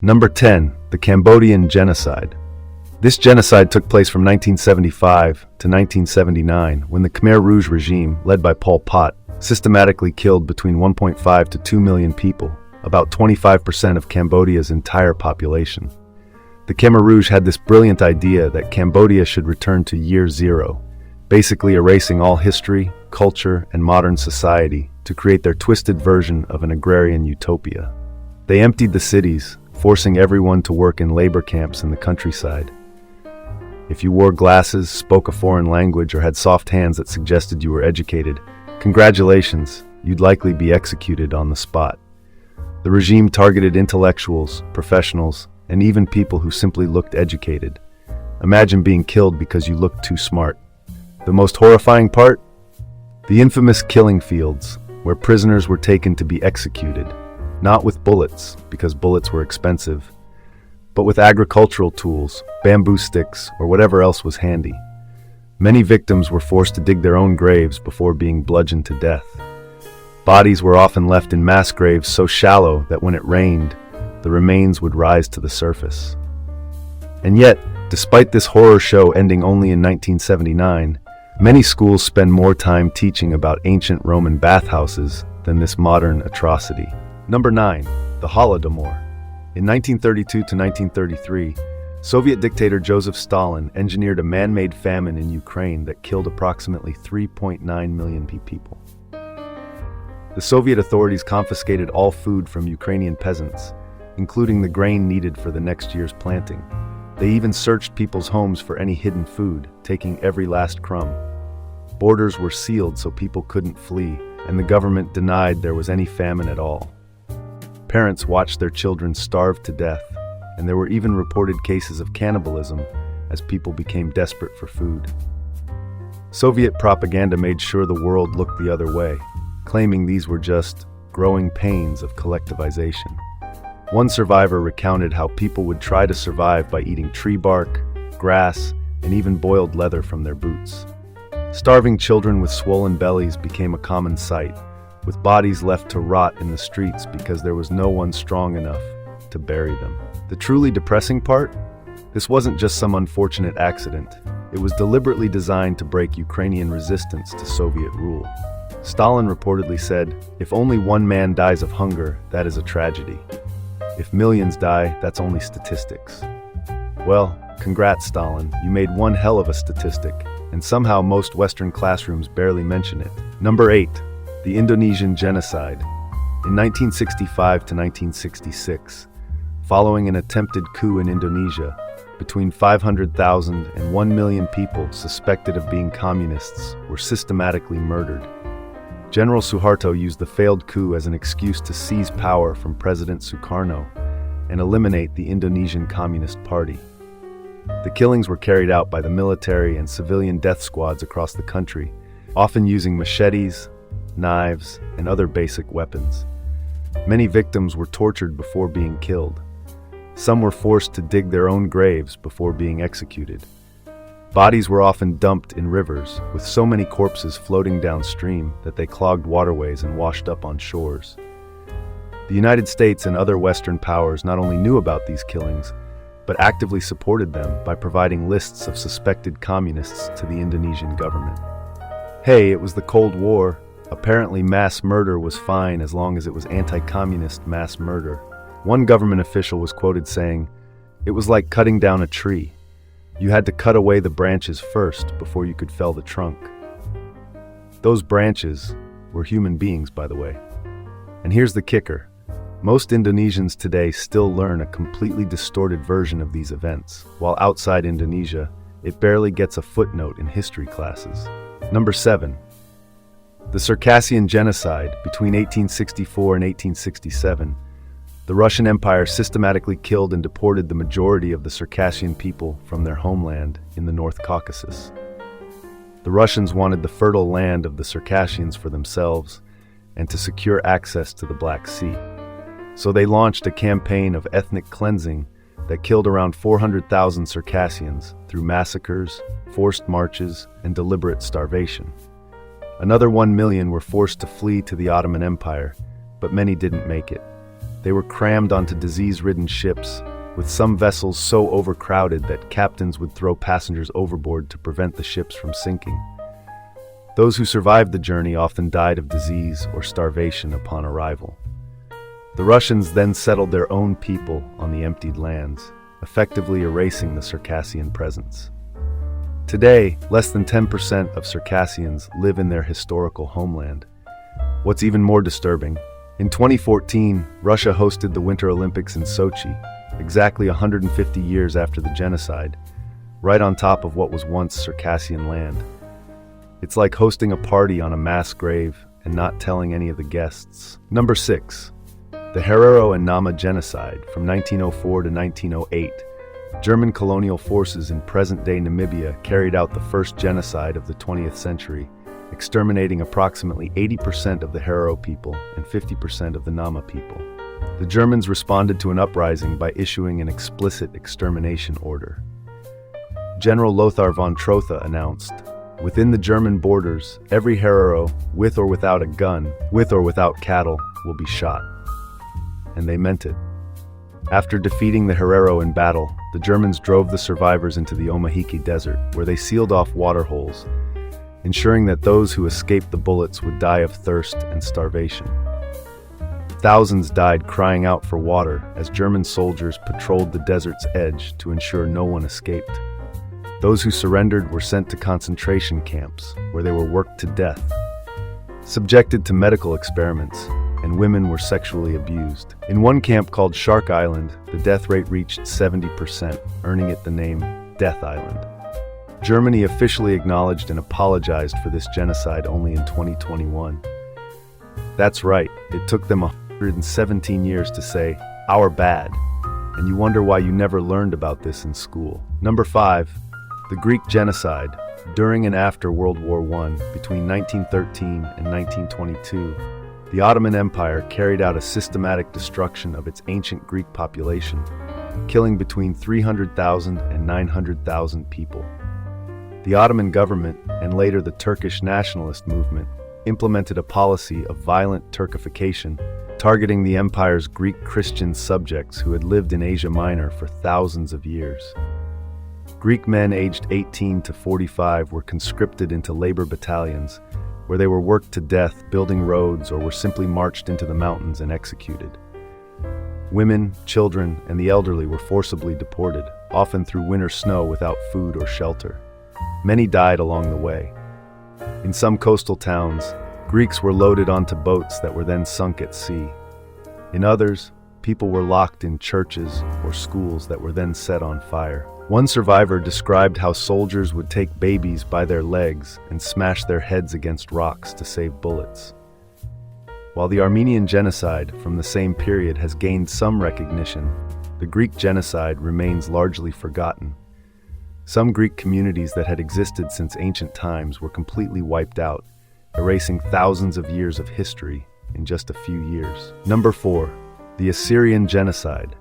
Number 10. The Cambodian Genocide. This genocide took place from 1975 to 1979 when the Khmer Rouge regime, led by Pol Pot, systematically killed between 1.5 to 2 million people, about 25% of Cambodia's entire population. The Khmer Rouge had this brilliant idea that Cambodia should return to year zero, basically erasing all history, culture, and modern society to create their twisted version of an agrarian utopia. They emptied the cities, forcing everyone to work in labor camps in the countryside. If you wore glasses, spoke a foreign language, or had soft hands that suggested you were educated, congratulations, you'd likely be executed on the spot. The regime targeted intellectuals, professionals, and even people who simply looked educated. Imagine being killed because you looked too smart. The most horrifying part? The infamous killing fields, where prisoners were taken to be executed, not with bullets, because bullets were expensive, but with agricultural tools, bamboo sticks, or whatever else was handy. Many victims were forced to dig their own graves before being bludgeoned to death. Bodies were often left in mass graves so shallow that when it rained, the remains would rise to the surface. And yet, despite this horror show ending only in 1979, many schools spend more time teaching about ancient Roman bathhouses than this modern atrocity. Number 9. The Holodomor. In 1932 to 1933, Soviet dictator Joseph Stalin engineered a man-made famine in Ukraine that killed approximately 3.9 million people. The Soviet authorities confiscated all food from Ukrainian peasants, including the grain needed for the next year's planting. They even searched people's homes for any hidden food, taking every last crumb. Borders were sealed so people couldn't flee, and the government denied there was any famine at all. Parents watched their children starve to death, and there were even reported cases of cannibalism as people became desperate for food. Soviet propaganda made sure the world looked the other way, claiming these were just growing pains of collectivization. One survivor recounted how people would try to survive by eating tree bark, grass, and even boiled leather from their boots. Starving children with swollen bellies became a common sight, with bodies left to rot in the streets because there was no one strong enough to bury them. The truly depressing part? This wasn't just some unfortunate accident. It was deliberately designed to break Ukrainian resistance to Soviet rule. Stalin reportedly said, "If only one man dies of hunger, that is a tragedy. If millions die, that's only statistics." Well, congrats, Stalin. You made one hell of a statistic, and somehow most Western classrooms barely mention it. Number 8. The Indonesian Genocide. In 1965 to 1966, following an attempted coup in Indonesia, between 500,000 and 1 million people suspected of being communists were systematically murdered. General Suharto used the failed coup as an excuse to seize power from President Sukarno and eliminate the Indonesian Communist Party. The killings were carried out by the military and civilian death squads across the country, often using machetes, knives, and other basic weapons. Many victims were tortured before being killed. Some were forced to dig their own graves before being executed. Bodies were often dumped in rivers, with so many corpses floating downstream that they clogged waterways and washed up on shores. The United States and other Western powers not only knew about these killings, but actively supported them by providing lists of suspected communists to the Indonesian government. Hey, it was the Cold War. Apparently mass murder was fine as long as it was anti-communist mass murder. One government official was quoted saying, "It was like cutting down a tree. You had to cut away the branches first before you could fell the trunk." Those branches were human beings, by the way. And here's the kicker. Most Indonesians today still learn a completely distorted version of these events, while outside Indonesia, it barely gets a footnote in history classes. Number 7. The Circassian Genocide. Between 1864 and 1867, the Russian Empire systematically killed and deported the majority of the Circassian people from their homeland in the North Caucasus. The Russians wanted the fertile land of the Circassians for themselves and to secure access to the Black Sea. So they launched a campaign of ethnic cleansing that killed around 400,000 Circassians through massacres, forced marches, and deliberate starvation. Another 1 million were forced to flee to the Ottoman Empire, but many didn't make it. They were crammed onto disease-ridden ships, with some vessels so overcrowded that captains would throw passengers overboard to prevent the ships from sinking. Those who survived the journey often died of disease or starvation upon arrival. The Russians then settled their own people on the emptied lands, effectively erasing the Circassian presence. Today, less than 10% of Circassians live in their historical homeland. What's even more disturbing, in 2014, Russia hosted the Winter Olympics in Sochi, exactly 150 years after the genocide, right on top of what was once Circassian land. It's like hosting a party on a mass grave and not telling any of the guests. Number 6. The Herero and Nama Genocide from 1904 to 1908. German colonial forces in present-day Namibia carried out the first genocide of the 20th century, exterminating approximately 80% of the Herero people and 50% of the Nama people. The Germans responded to an uprising by issuing an explicit extermination order. General Lothar von Trotha announced, "Within the German borders, every Herero, with or without a gun, with or without cattle, will be shot." And they meant it. After defeating the Herero in battle, the Germans drove the survivors into the Omahiki Desert, where they sealed off water holes, ensuring that those who escaped the bullets would die of thirst and starvation. Thousands died crying out for water as German soldiers patrolled the desert's edge to ensure no one escaped. Those who surrendered were sent to concentration camps, where they were worked to death, subjected to medical experiments, and women were sexually abused. In one camp called Shark Island, the death rate reached 70%, earning it the name Death Island. Germany officially acknowledged and apologized for this genocide only in 2021. That's right, it took them 117 years to say, "Our bad," and you wonder why you never learned about this in school. Number 5. The Greek Genocide. During and after World War I, between 1913 and 1922, the Ottoman Empire carried out a systematic destruction of its ancient Greek population, killing between 300,000 and 900,000 people. The Ottoman government, and later the Turkish nationalist movement, implemented a policy of violent Turkification, targeting the empire's Greek Christian subjects who had lived in Asia Minor for thousands of years. Greek men aged 18 to 45 were conscripted into labor battalions, where they were worked to death building roads or were simply marched into the mountains and executed. Women, children, and the elderly were forcibly deported, often through winter snow without food or shelter. Many died along the way. In some coastal towns, Greeks were loaded onto boats that were then sunk at sea. In others, people were locked in churches or schools that were then set on fire. One survivor described how soldiers would take babies by their legs and smash their heads against rocks to save bullets. While the Armenian Genocide from the same period has gained some recognition, the Greek Genocide remains largely forgotten. Some Greek communities that had existed since ancient times were completely wiped out, erasing thousands of years of history in just a few years. Number 4. The Assyrian Genocide.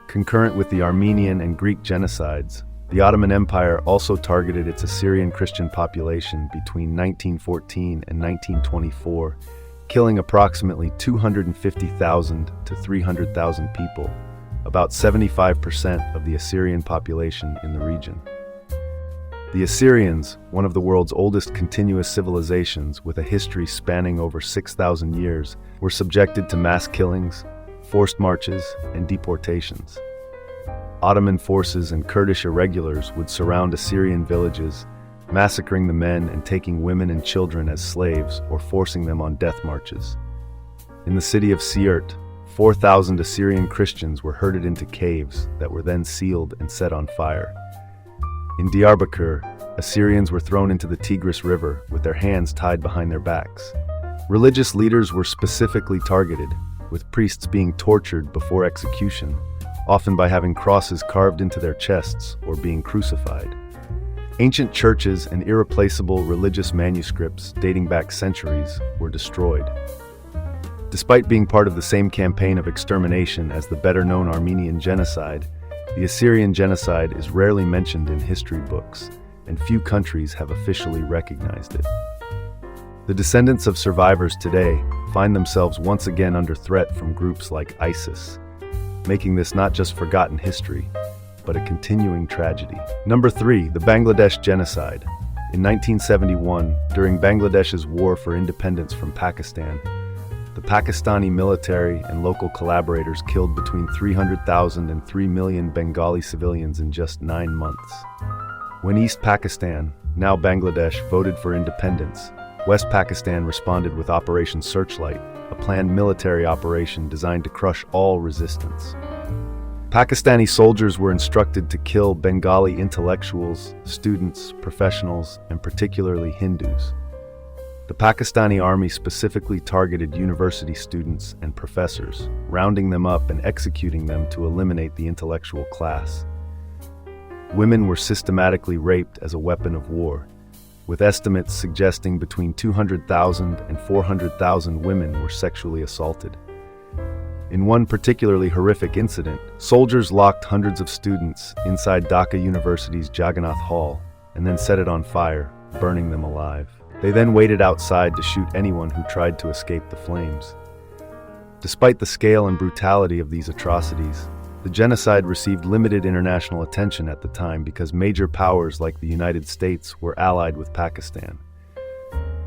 Concurrent with the Armenian and Greek genocides, the Ottoman Empire also targeted its Assyrian Christian population between 1914 and 1924, killing approximately 250,000 to 300,000 people, about 75% of the Assyrian population in the region. The Assyrians, one of the world's oldest continuous civilizations with a history spanning over 6,000 years, were subjected to mass killings, forced marches, and deportations. Ottoman forces and Kurdish irregulars would surround Assyrian villages, massacring the men and taking women and children as slaves or forcing them on death marches. In the city of Siirt, 4,000 Assyrian Christians were herded into caves that were then sealed and set on fire. In Diyarbakir, Assyrians were thrown into the Tigris River with their hands tied behind their backs. Religious leaders were specifically targeted, with priests being tortured before execution, often by having crosses carved into their chests or being crucified. Ancient churches and irreplaceable religious manuscripts dating back centuries were destroyed. Despite being part of the same campaign of extermination as the better-known Armenian Genocide, the Assyrian Genocide is rarely mentioned in history books, and few countries have officially recognized it. The descendants of survivors today find themselves once again under threat from groups like ISIS, making this not just forgotten history, but a continuing tragedy. Number 3, the Bangladesh Genocide. In 1971, during Bangladesh's war for independence from Pakistan, the Pakistani military and local collaborators killed between 300,000 and 3 million Bengali civilians in just 9 months. When East Pakistan, now Bangladesh, voted for independence, West Pakistan responded with Operation Searchlight, a planned military operation designed to crush all resistance. Pakistani soldiers were instructed to kill Bengali intellectuals, students, professionals, and particularly Hindus. The Pakistani army specifically targeted university students and professors, rounding them up and executing them to eliminate the intellectual class. Women were systematically raped as a weapon of war, with estimates suggesting between 200,000 and 400,000 women were sexually assaulted. In one particularly horrific incident, soldiers locked hundreds of students inside Dhaka University's Jagannath Hall and then set it on fire, burning them alive. They then waited outside to shoot anyone who tried to escape the flames. Despite the scale and brutality of these atrocities, the genocide received limited international attention at the time because major powers like the United States were allied with Pakistan.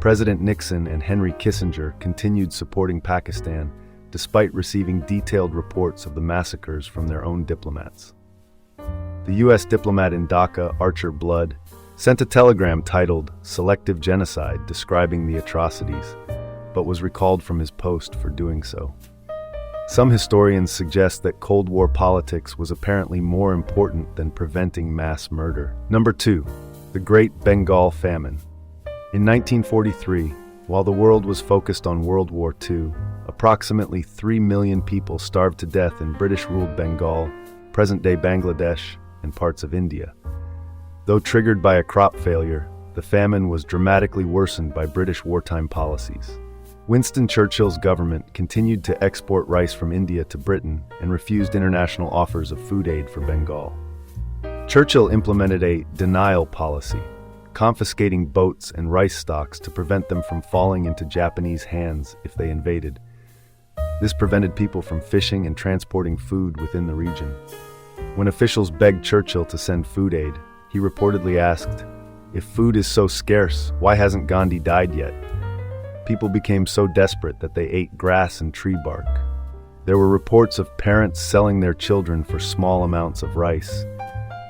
President Nixon and Henry Kissinger continued supporting Pakistan despite receiving detailed reports of the massacres from their own diplomats. The U.S. diplomat in Dhaka, Archer Blood, sent a telegram titled "Selective Genocide" describing the atrocities, but was recalled from his post for doing so. Some historians suggest that Cold War politics was apparently more important than preventing mass murder. Number 2, the Great Bengal Famine. In 1943, while the world was focused on World War II, approximately 3 million people starved to death in British-ruled Bengal, present-day Bangladesh, and parts of India. Though triggered by a crop failure, the famine was dramatically worsened by British wartime policies. Winston Churchill's government continued to export rice from India to Britain and refused international offers of food aid for Bengal. Churchill implemented a denial policy, confiscating boats and rice stocks to prevent them from falling into Japanese hands if they invaded. This prevented people from fishing and transporting food within the region. When officials begged Churchill to send food aid, he reportedly asked, "If food is so scarce, why hasn't Gandhi died yet?" People became so desperate that they ate grass and tree bark. There were reports of parents selling their children for small amounts of rice,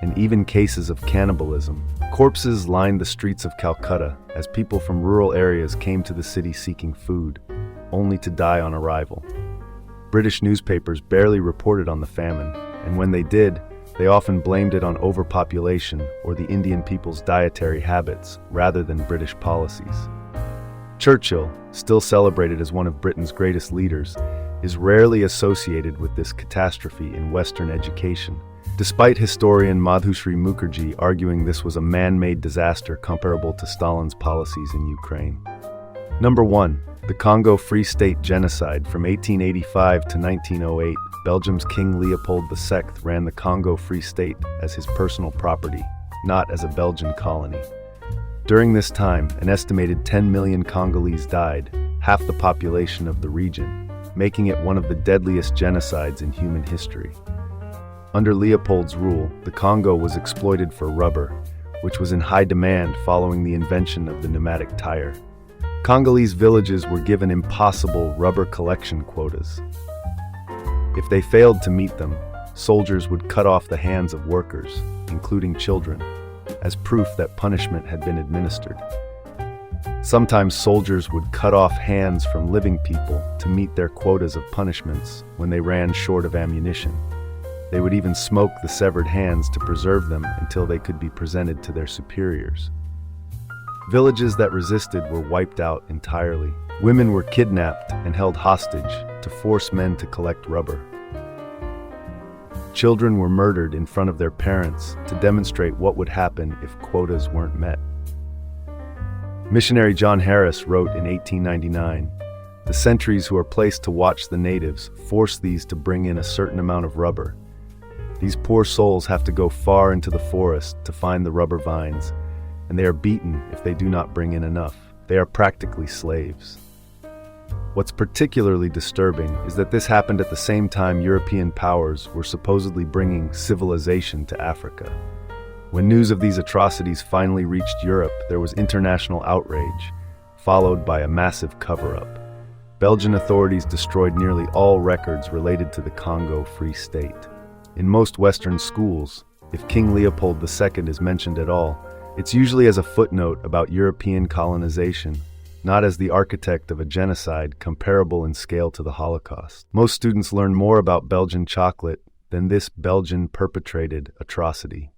and even cases of cannibalism. Corpses lined the streets of Calcutta as people from rural areas came to the city seeking food, only to die on arrival. British newspapers barely reported on the famine, and when they did, they often blamed it on overpopulation or the Indian people's dietary habits rather than British policies. Churchill, still celebrated as one of Britain's greatest leaders, is rarely associated with this catastrophe in Western education, despite historian Madhushree Mukherjee arguing this was a man-made disaster comparable to Stalin's policies in Ukraine. Number 1. The Congo Free State Genocide. From 1885 to 1908, Belgium's King Leopold II ran the Congo Free State as his personal property, not as a Belgian colony. During this time, an estimated 10 million Congolese died, half the population of the region, making it one of the deadliest genocides in human history. Under Leopold's rule, the Congo was exploited for rubber, which was in high demand following the invention of the pneumatic tire. Congolese villages were given impossible rubber collection quotas. If they failed to meet them, soldiers would cut off the hands of workers, including children, as proof that punishment had been administered. Sometimes soldiers would cut off hands from living people to meet their quotas of punishments when they ran short of ammunition. They would even smoke the severed hands to preserve them until they could be presented to their superiors. Villages that resisted were wiped out entirely. Women were kidnapped and held hostage to force men to collect rubber. Children were murdered in front of their parents to demonstrate what would happen if quotas weren't met. Missionary John Harris wrote in 1899, "The sentries who are placed to watch the natives force these to bring in a certain amount of rubber. These poor souls have to go far into the forest to find the rubber vines, and they are beaten if they do not bring in enough. They are practically slaves." What's particularly disturbing is that this happened at the same time European powers were supposedly bringing civilization to Africa. When news of these atrocities finally reached Europe, there was international outrage, followed by a massive cover-up. Belgian authorities destroyed nearly all records related to the Congo Free State. In most Western schools, if King Leopold II is mentioned at all, it's usually as a footnote about European colonization, not as the architect of a genocide comparable in scale to the Holocaust. Most students learn more about Belgian chocolate than this Belgian perpetrated atrocity.